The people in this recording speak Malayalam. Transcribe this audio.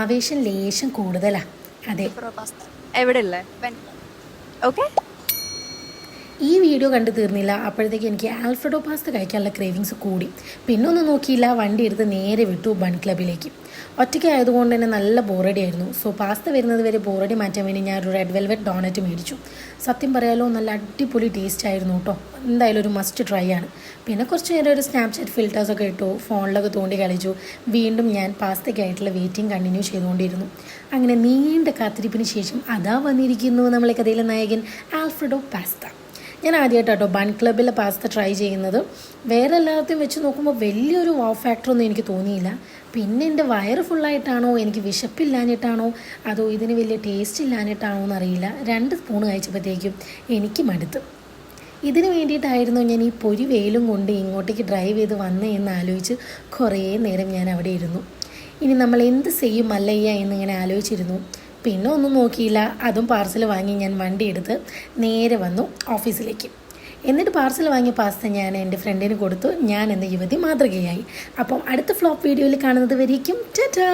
ആവേശം ലേശം കൂടുതലാ. അതെ, എവിടെ ഉള്ളേ? ഓക്കെ, ഈ വീഡിയോ കണ്ടു തീർന്നില്ല. അപ്പോഴത്തേക്ക് എനിക്ക് ആൽഫ്രഡോ പാസ്ത കഴിക്കാനുള്ള ക്രേവിങ്സ് കൂടി. പിന്നെ ഒന്നും നോക്കിയില്ല, വണ്ടി എടുത്ത് നേരെ വിട്ടു ബൺ ക്ലബിലേക്ക്. ഒറ്റയ്ക്ക് ആയതുകൊണ്ട് തന്നെ നല്ല ബോറടി ആയിരുന്നു. സോ പാസ്ത വരുന്നത് വരെ ബോറടി മാറ്റാൻ വേണ്ടി ഞാൻ ഒരു റെഡ് വെൽവെറ്റ് ഡോണറ്റ് മേടിച്ചു. സത്യം പറയാലോ, നല്ല അടിപൊളി ടേസ്റ്റ് ആയിരുന്നു കേട്ടോ. എന്തായാലും ഒരു മസ്റ്റ് ട്രൈ ആണ്. പിന്നെ കുറച്ച് നേരം ഒരു സ്നാപ്ചാറ്റ് ഫിൽറ്റേഴ്സൊക്കെ ഇട്ടു, ഫോണിലൊക്കെ തോണ്ടി കളിച്ചു. വീണ്ടും ഞാൻ പാസ്തയ്ക്കായിട്ടുള്ള വെയിറ്റിംഗ് കണ്ടിന്യൂ ചെയ്തുകൊണ്ടിരുന്നു. അങ്ങനെ നീണ്ട കാത്തിരിപ്പിന് ശേഷം അതാ വന്നിരിക്കുന്നു നമ്മളെ കഥയിലെ നായകൻ ആൽഫ്രഡോ പാസ്ത. ഞാൻ ആദ്യമായിട്ടോ ബൺ ക്ലബിലെ പാസ്ത ട്രൈ ചെയ്യുന്നത്. വേറെ എല്ലാத்தைയും വെച്ച് നോക്കുമ്പോൾ വലിയൊരു വാവ് ഫാക്ടറൊന്നും എനിക്ക് തോന്നിയില്ല. പിന്നെ എൻ്റെ വയറ് ഫുള്ളായിട്ടാണോ, എനിക്ക് വിശപ്പില്ലാഞ്ഞിട്ടാണോ, അതോ ഇതിന് വലിയ ടേസ്റ്റ് ഇല്ലാഞ്ഞിട്ടാണോ എന്നറിയില്ല, 2 സ്പൂൺ കഴിച്ചപ്പോഴത്തേക്കും എനിക്ക് മടുത്തു. ഇതിന് വേണ്ടിയിട്ടായിരുന്നു ഞാൻ ഈ പൊരി വെയിലും കൊണ്ട് ഇങ്ങോട്ടേക്ക് ഡ്രൈവ് ചെയ്ത് വന്നേ എന്ന് ആലോചിച്ച് കുറേ നേരം ഞാൻ അവിടെ ഇരുന്നു. ഇനി നമ്മൾ എന്ത് ചെയ്യും മല്ലയ്യ എന്നിങ്ങനെ ആലോചിച്ചിരുന്നു. പിന്നെ ഒന്നും നോക്കിയില്ല, അതും പാർസൽ വാങ്ങി ഞാൻ വണ്ടി എടുത്ത് നേരെ വന്നു ഓഫീസിലേക്ക്. എന്നിട്ട് പാർസൽ വാങ്ങിയ പാസ്ത ഞാൻ എൻ്റെ ഫ്രണ്ടിന് കൊടുത്തു. ഞാൻ എന്ന യുവതി മാതൃകയായി. അപ്പം അടുത്ത ഫ്ലോപ്പ് വീഡിയോയിൽ കാണുന്നത് വരേക്കും ടാറ്റാ.